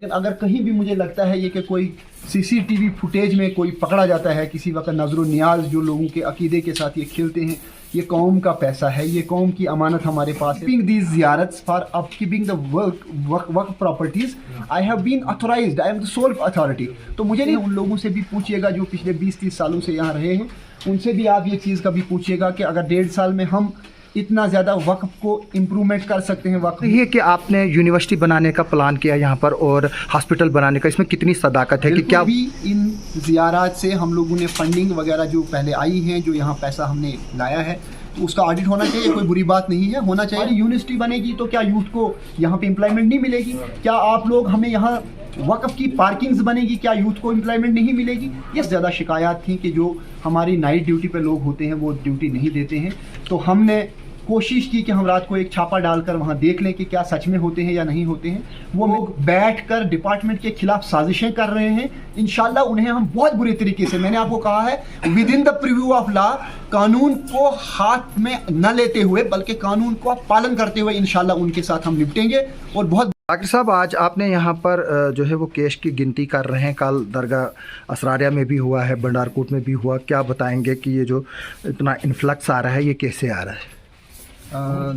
अगर कहीं भी मुझे लगता है ये कि कोई सीसीटीवी फुटेज में कोई पकड़ा जाता है किसी वक्त नजर नियाज जो लोगों के अकीदे के साथ ये खेलते हैं, ये कौम का पैसा है, ये कौम की अमानत हमारे पास है। दीज ज़ियारत्स for upkeeping the work properties I have been authorised, I am the sole authority. तो मुझे नहीं, उन लोगों से भी पूछिएगा जो पिछले 20-30 सालों से यहाँ रहे हैं, उनसे भी आप ये चीज़ कभी पूछिएगा कि अगर 1.5 साल में हम इतना ज़्यादा वक्फ को इम्प्रूवमेंट कर सकते हैं। वक्फ ये कि आपने यूनिवर्सिटी बनाने का प्लान किया यहाँ पर और हॉस्पिटल बनाने का, इसमें कितनी सदाकत है कि क्या भी इन ज़ियारात से हम लोगों ने फंडिंग वगैरह जो पहले आई हैं, जो यहाँ पैसा हमने लाया है, तो उसका ऑडिट होना चाहिए, कोई बुरी बात नहीं है, होना चाहिए। यूनिवर्सिटी बनेगी तो क्या यूथ को यहाँ पे एम्प्लॉयमेंट नहीं मिलेगी? क्या आप लोग हमें यहाँ वक़्फ़ की पार्किंग्स बनेगी, क्या यूथ को एम्प्लॉयमेंट नहीं मिलेगी? ये ज़्यादा शिकायत थी कि जो हमारी नाइट ड्यूटी पे लोग होते हैं वो ड्यूटी नहीं देते हैं। तो हमने कोशिश की कि हम रात को एक छापा डालकर वहाँ देख लें कि क्या सच में होते हैं या नहीं होते हैं। वो लोग बैठकर डिपार्टमेंट के खिलाफ साजिशें कर रहे हैं। इंशाल्लाह उन्हें हम बहुत बुरे तरीके से, मैंने आपको कहा है, with in the preview of law, कानून को हाथ में न लेते हुए बल्कि कानून को पालन करते हुए इंशाल्लाह उनके साथ हम निपटेंगे। और बहुत डॉक्टर साहब, आज आपने यहाँ पर जो है वो केस की गिनती कर रहे हैं, कल दरगाह असरारिया में भी हुआ है, बंडारकोट में भी हुआ, क्या बताएंगे कि ये जो इतना इन्फ्लक्स आ रहा है ये कैसे आ रहा है?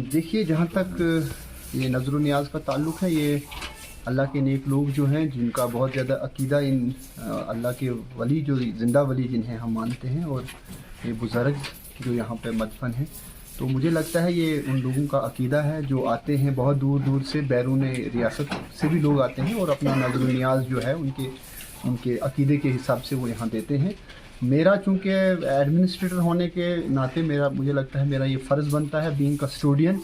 देखिए, जहाँ तक ये नजर नियाज का ताल्लुक़ है, ये अल्लाह के नेक लोग जो हैं जिनका बहुत ज़्यादा अकीदा इन अल्लाह के वली, जो ज़िंदा वली जिन्हें हम मानते हैं, और ये बुज़ुर्ग जो यहाँ पे मदफन हैं, तो मुझे लगता है ये उन लोगों का अकीदा है जो आते हैं बहुत दूर दूर से, बैरून रियासत से भी लोग आते हैं और अपना नजर नियाज जो है उनके अकीदे के हिसाब से वो यहाँ देते हैं। मेरा चूँकि एडमिनिस्ट्रेटर होने के नाते मुझे लगता है मेरा ये फ़र्ज़ बनता है बीइंग कस्टोडियन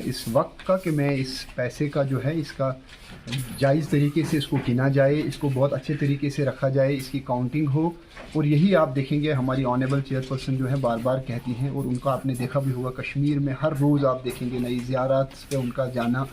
इस वक्त का, कि मैं इस पैसे का जो है इसका जायज़ तरीके से इसको गिना जाए, इसको बहुत अच्छे तरीके से रखा जाए, इसकी काउंटिंग हो। और यही आप देखेंगे हमारी ऑनरेबल चेयरपर्सन जो है बार बार कहती हैं, और उनका आपने देखा भी होगा कश्मीर में हर रोज़ आप देखेंगे नई ज़ियारत पे उनका जाना,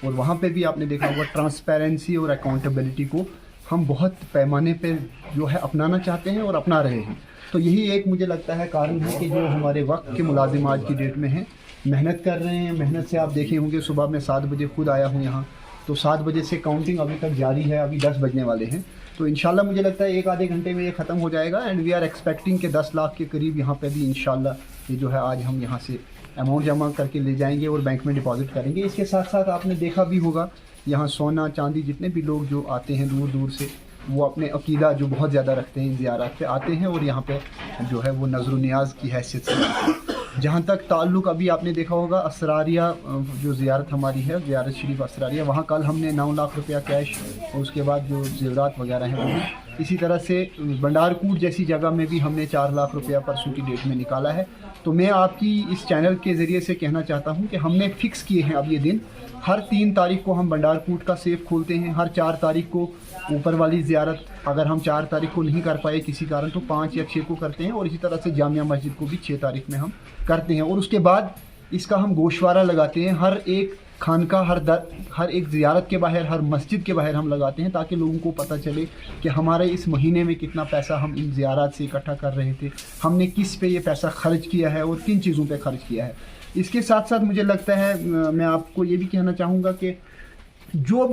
और वहाँ पे भी आपने देखा होगा ट्रांसपेरेंसी और अकाउंटेबिलिटी को हम बहुत पैमाने पे जो है अपनाना चाहते हैं और अपना रहे हैं। तो यही एक मुझे लगता है कारण है कि जो हमारे वक्त के मुलाजिम आज की डेट में हैं, मेहनत कर रहे हैं। मेहनत से आप देखे होंगे, सुबह मैं 7 बजे खुद आया हूँ यहाँ, तो 7 बजे से काउंटिंग अभी तक जारी है, अभी 10 बजने वाले हैं। तो इंशाल्लाह मुझे लगता है 1 आधे घंटे में ये ख़त्म हो जाएगा, एंड वी आर एक्सपेक्टिंग कि 10 लाख के करीब यहाँ पे भी इंशाल्लाह ये जो है आज हम यहाँ से अमाउंट जमा करके ले जाएंगे और बैंक में डिपॉजिट करेंगे। इसके साथ साथ आपने देखा भी होगा यहाँ सोना चांदी जितने भी लोग जो आते हैं दूर दूर से, वो अपने अकीदा जो बहुत ज़्यादा रखते हैं इन ज़ियारत पे आते हैं और यहाँ पे जो है वो नजर नियाज की हैसियत से आते हैं। जहाँ तक ताल्लुक़, अभी आपने देखा होगा असरारिया जो ज़ियारत हमारी है, ज़ियारत शरीफ असरारिया, वहाँ कल हमने 9 लाख रुपया कैश और उसके बाद जो ज़ेवरात वगैरह हैं वो भी। इसी तरह से बंडारकोट जैसी जगह में भी हमने 4 लाख रुपया परसों की डेट में निकाला है। तो मैं आपकी इस चैनल के ज़रिए से कहना चाहता हूँ कि हमने फ़िक्स किए हैं अब ये दिन, हर 3 तारीख को हम बंडारकोट का सेफ खोलते हैं, हर 4 तारीख को ऊपर वाली ज़ियारत, अगर हम 4 तारीख को नहीं कर पाए किसी कारण तो 5 या 6 को करते हैं, और इसी तरह से जामिया मस्जिद को भी 6 तारीख में हम करते हैं। और उसके बाद इसका हम गोशवारा लगाते हैं, हर एक खानका, हर एक ज़ियारत के बाहर, हर मस्जिद के बाहर हम लगाते हैं, ताकि लोगों को पता चले कि हमारे इस महीने में कितना पैसा हम इन ज़ियारत से इकट्ठा कर रहे थे, हमने किस पे ये पैसा खर्च किया है और किन चीज़ों पे खर्च किया है। इसके साथ साथ मुझे लगता है मैं आपको ये भी कहना चाहूँगा कि जो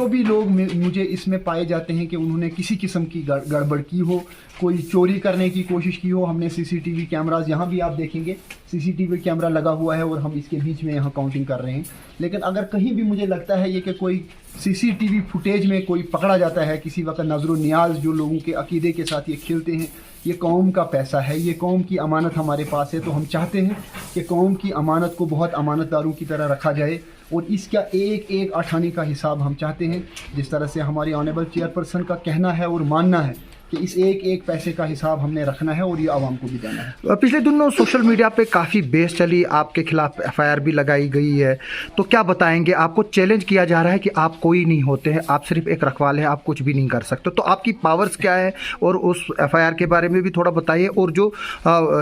भी लोग मुझे इसमें पाए जाते हैं कि उन्होंने किसी किस्म की गड़बड़ की हो, कोई चोरी करने की कोशिश की हो, हमने सीसीटीवी कैमरास, यहाँ भी आप देखेंगे सीसीटीवी कैमरा लगा हुआ है और हम इसके बीच में यहाँ काउंटिंग कर रहे हैं। लेकिन अगर कहीं भी मुझे लगता है ये कि कोई सीसीटीवी फुटेज में कोई पकड़ा जाता है किसी वक्त नजर नियाज जो लोगों के अकीदे के साथ ये खेलते हैं, ये कौम का पैसा है, ये कौम की अमानत हमारे पास है, तो हम चाहते हैं कि कौम की अमानत को बहुत अमानतदारों की तरह रखा जाए और इसका एक एक अठाने का हिसाब हम चाहते हैं। जिस तरह से हमारी ऑनरेबल चेयरपर्सन का कहना है और मानना है कि इस एक एक पैसे का हिसाब हमने रखना है और ये आवाम को भी देना है। पिछले दिनों सोशल मीडिया पे काफ़ी बहस चली, आपके खिलाफ एफआईआर भी लगाई गई है, तो क्या बताएंगे? आपको चैलेंज किया जा रहा है कि आप कोई नहीं होते हैं, आप सिर्फ एक रखवाले हैं, आप कुछ भी नहीं कर सकते, तो आपकी पावर्स क्या है और उस एफआईआर के बारे में भी थोड़ा बताइए। और जो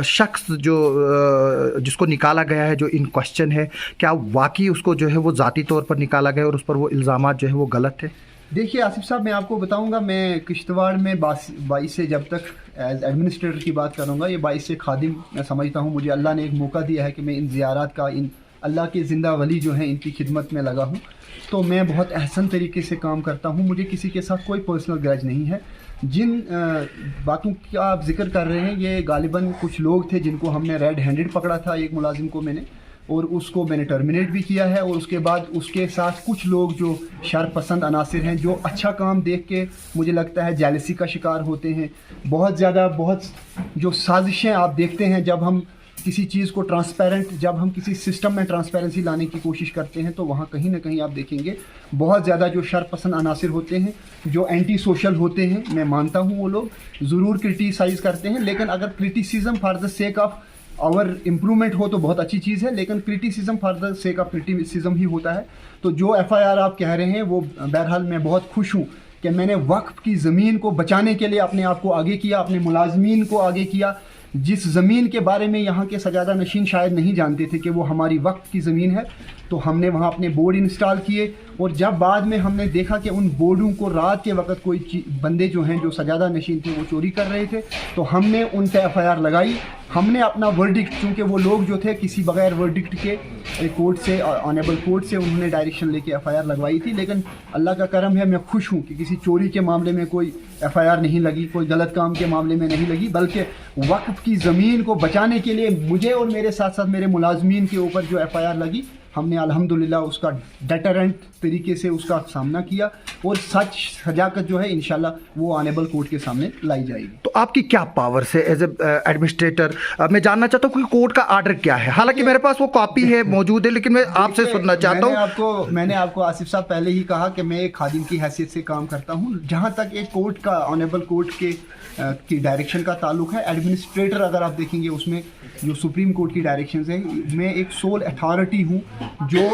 शख्स जिसको निकाला गया है, जो इन क्वेश्चन है, क्या वाकई उसको जो है वो ज़ाती तौर पर निकाला गया और उस पर वो इल्ज़ामात जो है वो गलत है? देखिए आसिफ साहब, मैं आपको बताऊंगा, मैं किश्तवाड़ में 22 से जब तक एज एडमिनिस्ट्रेटर की बात करूंगा, ये 22 से खादिम मैं समझता हूं, मुझे अल्लाह ने एक मौका दिया है कि मैं इन ज़ियारत का, इन अल्लाह के ज़िंदा वली जो हैं इनकी खिदमत में लगा हूँ, तो मैं बहुत अहसन तरीके से काम करता हूँ। मुझे किसी के साथ कोई पर्सनल ग्रज नहीं है। जिन बातों का आप जिक्र कर रहे हैं ये गालिबन कुछ लोग थे जिनको हमने रेड हैंडेड पकड़ा था, एक मुलाजिम को मैंने, और उसको मैंने टर्मिनेट भी किया है। और उसके बाद उसके साथ कुछ लोग जो शर पसंद अनासिर हैं, जो अच्छा काम देख के मुझे लगता है जेलसी का शिकार होते हैं। बहुत जो साजिशें आप देखते हैं जब हम किसी चीज़ को ट्रांसपेरेंट, जब हम किसी सिस्टम में ट्रांसपेरेंसी लाने की कोशिश करते हैं, तो वहाँ कहीं ना कहीं आप देखेंगे बहुत ज़्यादा जो शर पसंद अनासिर होते हैं, जो एंटी सोशल होते हैं, मैं मानता हूँ वो लोग ज़रूर क्रिटिसाइज़ करते हैं। लेकिन अगर criticism for the sake of our improvement हो तो बहुत अच्छी चीज़ है, लेकिन criticism for the sake of criticism ही होता है। तो जो FIR आप कह रहे हैं वो बहरहाल मैं बहुत खुश हूँ कि मैंने वक्फ की ज़मीन को बचाने के लिए अपने आप को आगे किया, अपने मुलाजमीन को आगे किया। जिस ज़मीन के बारे में यहाँ के सजादा नशीन शायद नहीं जानते थे कि वो हमारी वक्फ की ज़मीन है, तो हमने वहाँ अपने बोर्ड इंस्टॉल किए। और जब बाद में हमने देखा कि उन बोर्डों को रात के वक्त कोई बंदे जो हैं जो सजादा नशीन थे वो चोरी कर रहे थे, तो हमने उन पे FIR लगाई। हमने अपना वर्डिक्ट, चूँकि वो लोग जो थे किसी बगैर वर्डिक्ट के कोर्ट से, ऑनेबल कोर्ट से उन्होंने डायरेक्शन लेके FIR लगवाई थी। लेकिन अल्लाह का करम है, मैं खुश हूँ कि किसी चोरी के मामले में कोई FIR नहीं लगी, कोई गलत काम के मामले में नहीं लगी, बल्कि वक्फ की ज़मीन को बचाने के लिए मुझे और मेरे साथ साथ मेरे मुलाजमीन के ऊपर जो FIR लगी, हमने अल्हम्दुलिल्लाह उसका डेटरेंट तरीके से उसका सामना किया। और सच सजाकत जो है इंशाल्लाह वो ऑनेबल कोर्ट के सामने लाई जाएगी। तो आपकी क्या पावर है एज एडमिनिस्ट्रेटर? मैं जानना चाहता हूँ कि कोर्ट का आर्डर क्या है। हालांकि मेरे पास वो कॉपी है, मौजूद है, लेकिन मैं आपसे सुनना चाहता हूँ। मैंने आपको आसिफ साहब पहले ही कहा कि मैं एक खादिम की हैसियत से काम करता हूँ। जहाँ तक एक कोर्ट का, ऑनेबल कोर्ट की डायरेक्शन का ताल्लुक है, एडमिनिस्ट्रेटर अगर आप देखेंगे उसमें जो सुप्रीम कोर्ट की डायरेक्शंस हैं, मैं एक सोल अथॉरिटी हूँ जो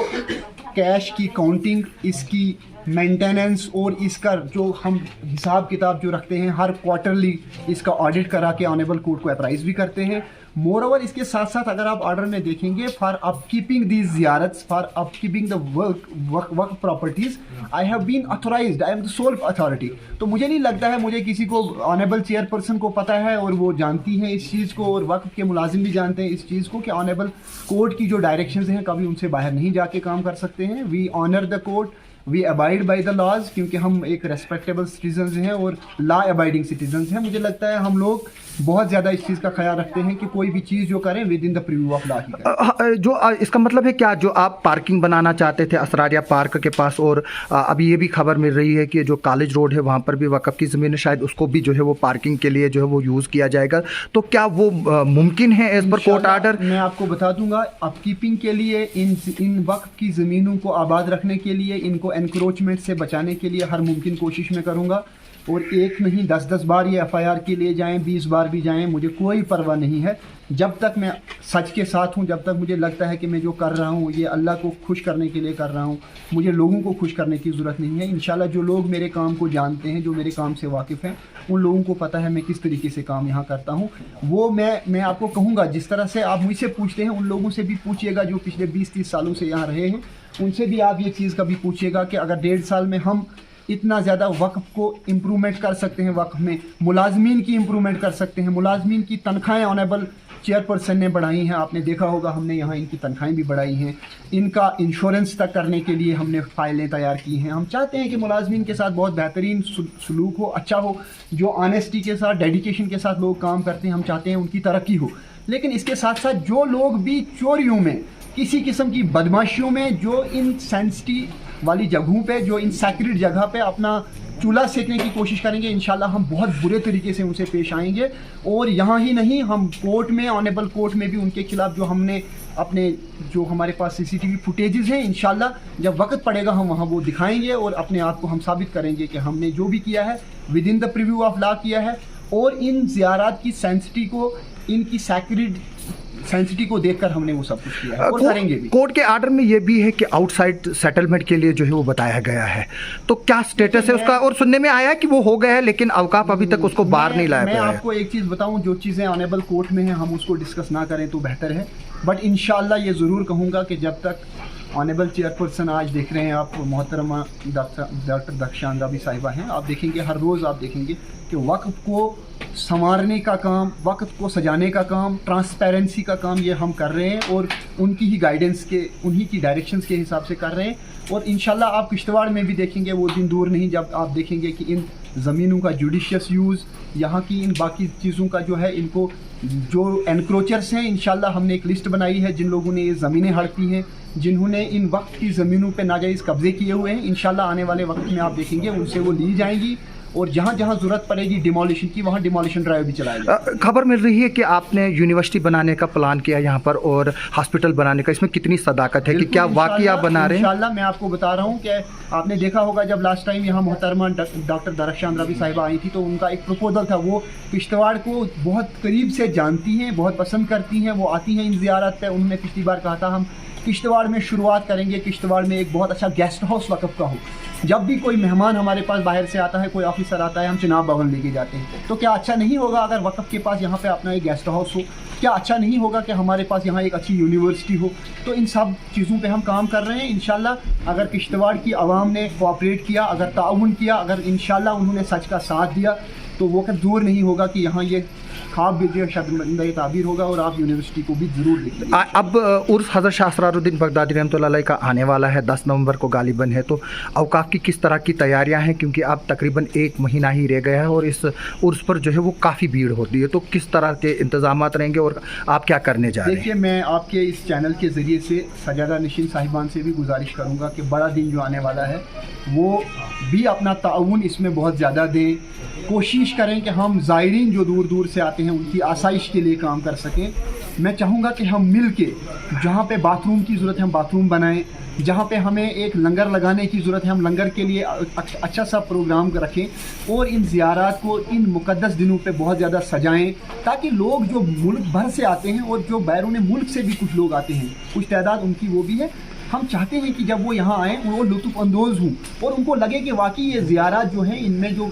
कैश की काउंटिंग, इसकी मेंटेनेंस और इसका जो हम हिसाब किताब जो रखते हैं, हर क्वार्टरली इसका ऑडिट करा के ऑनेबल कोर्ट को अप्राइज भी करते हैं। मोर ओवर इसके साथ साथ अगर आप ऑर्डर में देखेंगे, फॉर अपकीपिंग दीज ज़ियारत्स, for upkeeping the work properties, I have been authorised, I am the sole authority. तो मुझे नहीं लगता है मुझे किसी को, ऑनेबल चेयरपर्सन को पता है और वो जानती हैं इस चीज़ को, और वक्फ के मुलाजिम भी जानते हैं इस चीज़ को कि ऑनेबल कोर्ट की जो डायरेक्शंस हैं कभी उनसे बाहर नहीं जाके काम कर सकते हैं। We honour the court, we abide by the laws, क्योंकि हम एक रेस्पेक्टेबल सिटीजन्स हैं और लॉ अबाइडिंग सिटीजन्स हैं। मुझे लगता है हम लोग बहुत ज़्यादा इस चीज़ का ख्याल रखते हैं कि कोई भी चीज़ जो करें within the preview of law ही करें। जो इसका मतलब है क्या, जो आप पार्किंग बनाना चाहते थे असरारिया पार्क के पास, और अभी ये भी खबर मिल रही है कि जो कॉलेज रोड है वहाँ पर भी वक़्फ़ की ज़मीन है, शायद उसको भी जो है वो पार्किंग के लिए जो है वो यूज़ किया जाएगा, तो क्या वो मुमकिन है एज पर कोर्ट आर्डर? मैं आपको बता दूंगा, अपकीपिंग के लिए, इन वक्फ की ज़मीनों को आबाद रखने के लिए, इनको एनक्रोचमेंट से बचाने के लिए हर मुमकिन कोशिश मैं करूँगा। और एक नहीं 10-10 बार ये FIR के लिए जाएं, 20 बार भी जाएं, मुझे कोई परवाह नहीं है। जब तक मैं सच के साथ हूँ, जब तक मुझे लगता है कि मैं जो कर रहा हूँ ये अल्लाह को खुश करने के लिए कर रहा हूँ, मुझे लोगों को खुश करने की ज़रूरत नहीं है। इंशाल्लाह जो लोग मेरे काम को जानते हैं, जो मेरे काम से वाकिफ़ हैं, उन लोगों को पता है मैं किस तरीके से काम यहाँ करता हूँ। वो मैं आपको कहूँगा, जिस तरह से आप मुझसे पूछते हैं, उन लोगों से भी पूछिएगा जो पिछले 20-30 सालों से यहाँ रहे हैं, उनसे भी आप ये चीज़ कभी पूछिएगा कि अगर 1.5 साल में हम इतना ज़्यादा वक्फ को इम्प्रूवमेंट कर सकते हैं, वक्फ में मुलाजमीन की इम्प्रूवमेंट कर सकते हैं, मुलाजमीन की तनख्वाहें ऑनेबल चेयरपर्सन ने बढ़ाई हैं, आपने देखा होगा हमने यहाँ इनकी तनख्वाहें भी बढ़ाई हैं, इनका इंश्योरेंस तक करने के लिए हमने फ़ाइलें तैयार की हैं। हम चाहते हैं कि मुलाजमीन के साथ बहुत बेहतरीन सलूक हो, अच्छा हो, जो ऑनेस्टी के साथ, डेडिकेशन के साथ लोग काम करते हैं, हम चाहते हैं उनकी तरक्की हो। लेकिन इसके साथ साथ जो लोग भी चोरियों में, किसी किस्म की बदमाशियों में, जो इन सेंसिटिव वाली जगहों पे, जो इन सैक्रेड जगह पे अपना चूल्हा सेकने की कोशिश करेंगे, इंशाल्लाह हम बहुत बुरे तरीके से उनसे पेश आएंगे। और यहाँ ही नहीं, हम कोर्ट में, ऑनेबल कोर्ट में भी उनके खिलाफ जो हमने अपने, जो हमारे पास CCTV फुटेजेस हैं, इंशाल्लाह जब वक्त पड़ेगा हम वहाँ वो दिखाएंगे और अपने आप को हम साबित करेंगे कि हमने जो भी किया है with in the preview of law किया है। और इन ज़ियारात की सेंसिटी को, इनकी सैक्रेड सेंसिटी को देखकर हमने वो सब कुछ किया है और करेंगे भी। कोर्ट के आर्डर में ये भी है कि आउटसाइड सेटलमेंट के लिए जो है वो बताया गया है, तो क्या स्टेटस है उसका? और सुनने में आया है कि वो हो गया है, लेकिन अवकाफ अभी तक उसको बाहर नहीं लाया गया है। मैं आपको एक चीज़ बताऊं, जो चीज़ें ऑनेबल कोर्ट में हैं हम उसको डिस्कस ना करें तो बेहतर है, बट इंशाल्लाह ये ज़रूर कहूँगा कि जब तक ऑनेबल चेयरपर्सन, आज देख रहे हैं आप मोहतरमा डॉक्टर दक्षा अंदाबी साहिबा हैं, आप देखेंगे हर रोज़ आप देखेंगे कि वक्फ को संवारने का काम, वक्त को सजाने का काम, ट्रांसपेरेंसी का काम ये हम कर रहे हैं और उनकी ही गाइडेंस के, उन्हीं की डायरेक्शंस के हिसाब से कर रहे हैं। और इंशाल्लाह आप किश्तवाड़ में भी देखेंगे, वो दिन दूर नहीं जब आप देखेंगे कि इन ज़मीनों का जुडिशियस यूज़, यहाँ की इन बाकी चीज़ों का जो है, इनको जो एनक्रोचर्स हैं, इंशाल्लाह हमने एक लिस्ट बनाई है जिन लोगों ने ये ज़मीनें हड़पी हैं, जिन्होंने इन वक्त की ज़मीनों पे नाजायज़ कब्ज़े किए हुए हैं, इंशाल्लाह आने वाले वक्त में आप देखेंगे उनसे वो ली जाएंगी और जहाँ जहाँ ज़रूरत पड़ेगी डिमोलिशन की, वहाँ डिमोलिशन ड्राइव भी चलाया जाएगा। खबर मिल रही है कि आपने यूनिवर्सिटी बनाने का प्लान किया यहाँ पर और हॉस्पिटल बनाने का, इसमें कितनी सदाकत है कि क्या वाकई आप बना रहे हैं? इंशाल्लाह मैं आपको बता रहा हूँ कि आपने देखा होगा जब लास्ट टाइम यहाँ मोहतरमा डॉक्टर दरख्शान रबी साहिबा आई थी तो उनका एक प्रपोजल था, वो किश्तवाड़ को बहुत करीब से जानती हैं, बहुत पसंद करती हैं, वो आती हैं इन ज़ियारत पे। उन्होंने पिछली बार कहा था हम किश्तवाड़ में शुरुआत करेंगे, किश्तवाड़ में एक बहुत अच्छा गेस्ट हाउस वक़्फ़ का हो। जब भी कोई मेहमान हमारे पास बाहर से आता है, कोई ऑफिसर आता है, हम चिनाब भवन लेके जाते हैं। तो क्या अच्छा नहीं होगा अगर वक़्फ़ के पास यहाँ पे अपना एक गेस्ट हाउस हो? क्या अच्छा नहीं होगा कि हमारे पास यहाँ एक अच्छी यूनिवर्सिटी हो? तो इन सब चीज़ों पे हम काम कर रहे हैं। इंशाल्लाह अगर किश्तवाड़ की आवाम ने कोऑपरेट किया, अगर ताउन किया, अगर इंशाल्लाह उन्होंने सच का साथ दिया, तो वो कभी दूर नहीं होगा कि यहाँ ये ख्वाब भी जो शर्मिंदा ताबीर होगा और आप यूनिवर्सिटी को भी ज़रूर देखेंगे। अब उर्स हज़रत शाह असरारुद्दीन बगदादी रहमतुल्लाह अलैह का आने वाला है, 10 नवंबर को गालिबन है, तो औकाफ की किस तरह की तैयारियां हैं? क्योंकि अब तकरीबन 1 महीना ही रह गया है और इस उर्स पर जो है वो काफ़ी भीड़ होती है, तो किस तरह के इंतजामात रहेंगे और आप क्या करने जा रहे हैं? देखिए, मैं आपके इस चैनल के ज़रिए से सजादा नशीन साहिबान से भी गुजारिश करूँगा कि बड़ा दिन जो आने वाला है वो भी अपना ताउन इसमें बहुत ज़्यादा दें। कोशिश करें कि हम ज़ायरीन जो दूर दूर से आते हैं उनकी आसाइश के लिए काम कर सकें। मैं चाहूँगा कि हम मिल के, जहाँ पे बाथरूम की ज़रूरत है हम बाथरूम बनाएं, जहाँ पे हमें एक लंगर लगाने की ज़रूरत है हम लंगर के लिए अच्छा सा प्रोग्राम रखें और इन ज़ियारात को इन मुक़द्दस दिनों पे बहुत ज़्यादा सजाएं, ताकि लोग जो मुल्क भर से आते हैं और जो बैरून मुल्क से भी कुछ लोग आते हैं, कुछ तादाद उनकी वो भी है, हम चाहते हैं कि जब वो यहाँ आएँ वो लुत्फ़ अंदोज़ हों और उनको लगे कि वाकई ये ज़ियारात जो हैं, इनमें जो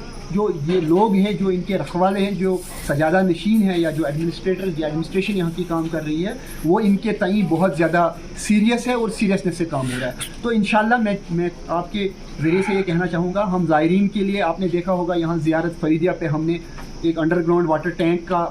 ये लोग हैं, जो इनके रखवाले हैं, जो सजादा नशीन हैं या जो एडमिनिस्ट्रेशन यहाँ की काम कर रही है, वो इनके तई बहुत ज़्यादा सीरियस है और सीरियसनेस से काम हो रहा है। तो इंशाल्लाह मैं आपके ज़रिए से ये कहना चाहूँगा, हम ज़ायरीन के लिए, आपने देखा होगा यहाँ ज़ियारत फरीदिया पे हमने एक अंडरग्राउंड वाटर टैंक का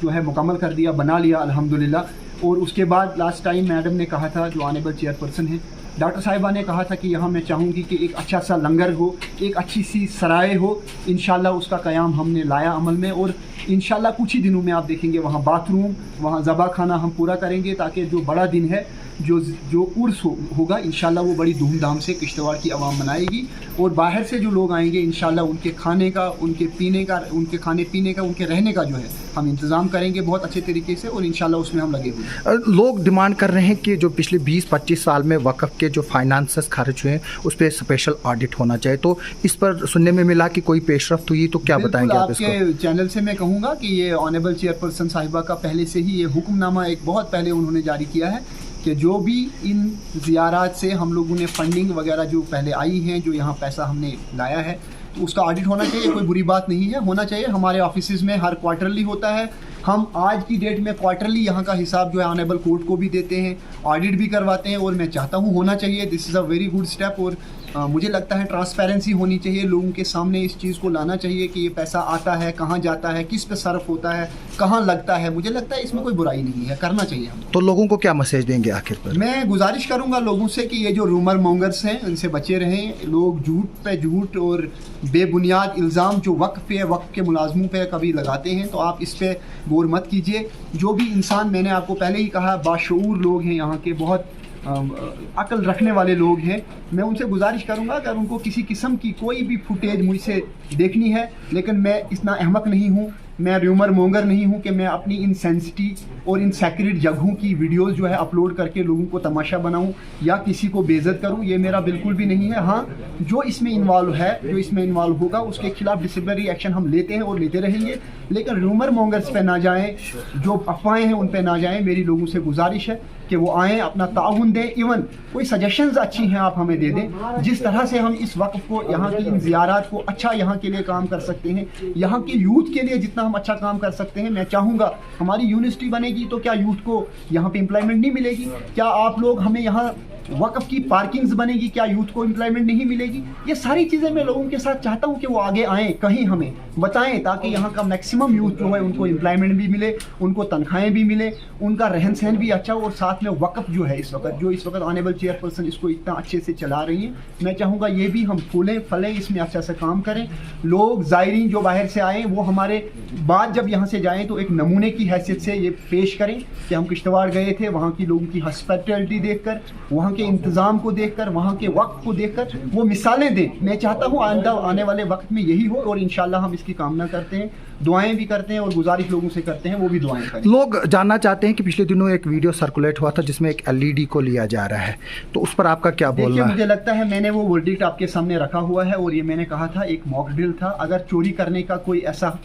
जो है मुकम्मल कर दिया, बना लिया अल्हम्दुलिल्लाह। और उसके बाद लास्ट टाइम मैडम ने कहा था, जो ऑनेबल चेयरपर्सन है डॉक्टर साहिबा ने कहा था कि यहाँ मैं चाहूँगी कि एक अच्छा सा लंगर हो, एक अच्छी सी सराय हो। इंशाल्लाह उसका क़याम हमने लाया अमल में और इंशाल्लाह कुछ ही दिनों में आप देखेंगे वहाँ बाथरूम, वहाँ ज़बा खाना हम पूरा करेंगे, ताकि जो बड़ा दिन है, जो उर्स होगा, इंशाल्लाह वो बड़ी धूमधाम से किश्तवाड़ की आवाम मनाएगी। और बाहर से जो लोग आएंगे इंशाल्लाह उनके खाने का, उनके पीने का, उनके खाने पीने का, उनके रहने का जो है हम इंतज़ाम करेंगे बहुत अच्छे तरीके से और इंशाल्लाह उसमें हम लगे हुए हैं। लोग डिमांड कर रहे हैं कि जो पिछले 20-25 साल में वक़्फ़ के जो फाइनेंसेस खर्च हुए हैं उस पर स्पेशल ऑडिट होना चाहिए, तो इस पर सुनने में मिला कि कोई पेशरफ्त हुई, तो क्या बताएंगे आप इसको? आपके चैनल से मैं कहूँगा कि ये ऑनेबल चेयरपर्सन साहिबा का पहले से ही ये हुक्मनामा एक बहुत पहले उन्होंने जारी किया है कि जो भी इन ज़ियारात से हम लोगों ने फंडिंग वगैरह जो पहले आई हैं, जो यहाँ पैसा हमने लाया है, तो उसका ऑडिट होना चाहिए। कोई बुरी बात नहीं है, होना चाहिए। हमारे ऑफिसेज़ में हर क्वार्टरली होता है। हम आज की डेट में क्वार्टरली यहाँ का हिसाब जो है ऑनेबल कोर्ट को भी देते हैं, ऑडिट भी करवाते हैं और मैं चाहता हूँ होना चाहिए। This is a very good step और मुझे लगता है ट्रांसपेरेंसी होनी चाहिए, लोगों के सामने इस चीज़ को लाना चाहिए कि ये पैसा आता है, कहाँ जाता है, किस पे सर्फ होता है, कहाँ लगता है। मुझे लगता है इसमें कोई बुराई नहीं है, करना चाहिए हम। तो लोगों को क्या मैसेज देंगे आखिर पर? मैं गुजारिश करूँगा लोगों से कि ये जो रूमर मॉन्गर्स हैं इनसे बचे रहें। लोग झूठ पे झूठ और बेबुनियाद इल्ज़ाम जो वक्फ़ पे, वक्फ़ के मुलाजमों पे कभी लगाते हैं, तो आप इस पर गौर मत कीजिए। जो भी इंसान, मैंने आपको पहले ही कहा, बाशऊर लोग हैं यहाँ के, बहुत अक्ल रखने वाले लोग हैं, मैं उनसे गुजारिश करूंगा अगर उनको किसी किस्म की कोई भी फुटेज मुझसे देखनी है, लेकिन मैं इतना अहमक नहीं हूँ, मैं रूमर मोंगर नहीं हूँ कि मैं अपनी इन सेंसिटिव और इन सेक्रेट जगहों की वीडियोस जो है अपलोड करके लोगों को तमाशा बनाऊँ या किसी को बेइज्जत करूँ, ये मेरा बिल्कुल भी नहीं है। हाँ, जो इसमें इन्वॉल्व है, जो इसमें इन्वॉल्व होगा, उसके खिलाफ डिसिप्लिनरी एक्शन हम लेते हैं और लेते रहेंगे, लेकिन रूमर मोंगर्स पे ना जाएँ, जो अफवाहें हैं उन पे ना जाएँ। मेरी लोगों से गुजारिश है कि वो आएँ, अपना ताउन दें, इवन कोई सजेशंस अच्छी हैं आप हमें दे दें, जिस तरह से हम इस वक्त को, यहाँ की इन ज़ियारात को अच्छा यहाँ के लिए काम कर सकते हैं, यहाँ के यूथ के लिए जितना हम अच्छा काम कर सकते हैं। मैं चाहूँगा हमारी यूनिवर्सिटी बनेगी तो क्या यूथ को यहाँ पे एम्प्लॉयमेंट नहीं मिलेगी? क्या आप लोग हमें यहाँ वक़्फ़ की पार्किंग्स बनेगी, क्या यूथ को एम्प्लॉयमेंट नहीं मिलेगी, ये सारी चीज़ें मैं लोगों के साथ चाहता हूँ कि वो आगे आएँ, कहीं हमें बताएं, ताकि यहाँ का मैक्सिमम यूथ जो है उनको एम्प्लॉयमेंट भी मिले, उनको तनख्वाहें भी मिले, उनका रहन सहन भी अच्छा हो, और साथ में वक़्फ़ जो है इस वक्त ऑनेबल चेयरपर्सन इसको इतना अच्छे से चला रही हैं, मैं चाहूँगा ये भी हम फूलें फलें, इसमें अच्छा सा काम करें। लोग ज़ायरीन जो बाहर से आएँ वो हमारे बाद जब यहाँ से जाएँ तो एक नमूने की हैसियत से ये पेश करें कि हम किश्तवाड़ गए थे, वहाँ की लोगों की हॉस्पिटैलिटी देखकर, वहाँ के इंतज़ाम को देखकर, वहाँ के वक्त को देखकर वो मिसालें दें। मैं चाहता हूँ आने वाले वक्त में यही हो, और इंशाल्लाह हम इसकी कामना करते हैं, दुआएं भी करते हैं, और गुजारिश लोगों से करते हैं वो भी दुआएं करें। लोग जानना चाहते हैं कि पिछले दिनों एक वीडियो सर्कुलेट हुआ था जिसमें एक LED को लिया जा रहा है, तो उस पर आपका क्या बोलना है? मुझे लगता है मैंने वो वर्डिक्ट आपके सामने रखा हुआ है, और ये मैंने कहा था एक मॉक ड्रिल था। अगर चोरी करने का कोई ऐसा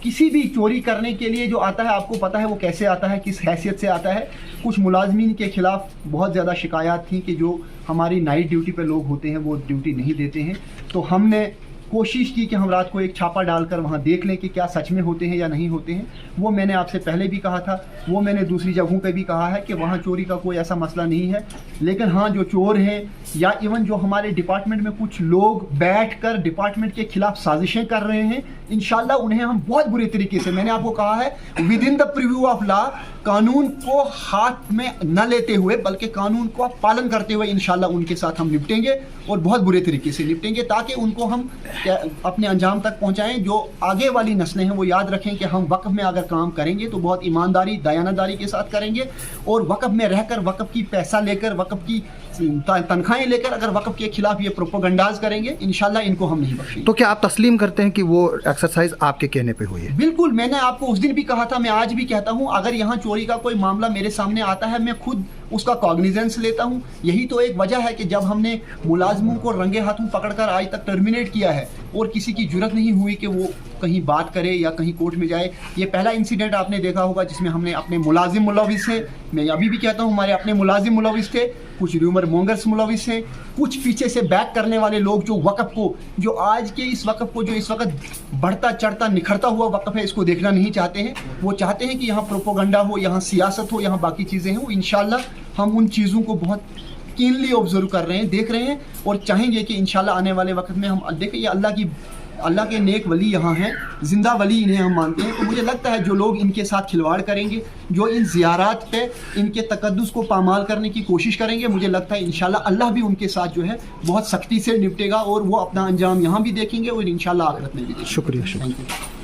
किसी भी चोरी करने के लिए जो आता है, आपको पता है वो कैसे आता है, किस हैसियत से आता है। कुछ मुलाजमीन के खिलाफ बहुत ज़्यादा शिकायत थी कि जो हमारी नाइट ड्यूटी पे लोग होते हैं वो ड्यूटी नहीं देते हैं, तो हमने कोशिश की कि हम रात को एक छापा डालकर वहाँ देख लें कि क्या सच में होते हैं या नहीं होते हैं। वो मैंने आपसे पहले भी कहा था, वो मैंने दूसरी जगहों पे भी कहा है कि वहाँ चोरी का कोई ऐसा मसला नहीं है। लेकिन हाँ, जो चोर हैं या इवन जो हमारे डिपार्टमेंट में कुछ लोग बैठकर डिपार्टमेंट के खिलाफ साजिशें कर रहे हैं, इंशाल्लाह उन्हें हम बहुत बुरे तरीके से, मैंने आपको कहा है, with in the preview of law, कानून को हाथ में न लेते हुए बल्कि कानून को पालन करते हुए इंशाल्लाह उनके साथ हम निपटेंगे, और बहुत बुरे तरीके से निपटेंगे, ताकि उनको हम अपने अंजाम तक पहुंचाएं। जो आगे वाली नस्लें हैं वो याद रखें कि हम वक़्फ़ में अगर काम करेंगे तो बहुत ईमानदारी दयानतदारी के साथ करेंगे, और वक़्फ़ में रहकर वक़्फ़ की पैसा लेकर, वक़्फ़ की तनख्वाहें लेकर अगर वक़्फ़ के खिलाफ ये प्रोपोगंडाज करेंगे, इंशाल्लाह इनको हम नहीं बख्शेंगे। तो क्या आप तस्लीम करते हैं कि वो एक्सरसाइज आपके कहने पे हुई है? बिल्कुल, मैंने आपको उस दिन भी कहा था, मैं आज भी कहता हूं, अगर यहाँ चोरी का कोई मामला मेरे सामने आता है, मैं खुद उसका कॉग्निजेंस लेता हूं। यही तो एक वजह है कि जब हमने मुलाजमों को रंगे हाथों पकड़कर आज तक टर्मिनेट किया है, और किसी की जुर्रत नहीं हुई कि वो कहीं बात करे या कहीं कोर्ट में जाए। ये पहला इंसिडेंट आपने देखा होगा जिसमें हमने अपने मुलाजिम मुलविस थे, मैं अभी भी कहता हूँ हमारे अपने मुलाजिम मुलविस थे, कुछ र्यूमर मोंगर्स मुलविस हैं, कुछ पीछे से बैक करने वाले लोग जो वक़्फ़ को, जो आज के इस वक़्फ़ को, जो इस वक्त बढ़ता चढ़ता निखरता हुआ वक़्फ़ है, इसको देखना नहीं चाहते हैं। वो चाहते हैं कि यहाँ प्रोपोगंडा हो, यहाँ सियासत हो, यहाँ बाकी चीज़ें हों। इंशाल्लाह हम उन चीज़ों को बहुत कीनली ऑब्जर्व कर रहे हैं, देख रहे हैं, और चाहेंगे कि इंशाल्लाह आने वाले वक्त में हम देखें, ये अल्लाह के नेक वली यहाँ हैं, जिंदा वली इन्हें हम मानते हैं। तो मुझे लगता है जो लोग इनके साथ खिलवाड़ करेंगे, जो इन ज़ियारात पे इनके तकद्दुस को पामाल करने की कोशिश करेंगे, मुझे लगता है इंशाल्लाह अल्लाह भी उनके साथ जो है बहुत सख्ती से निपटेगा, और वो अपना अंजाम यहाँ भी देखेंगे और इंशाल्लाह आखिरत में भी देखेंगे। शुक्रिया। Thank you.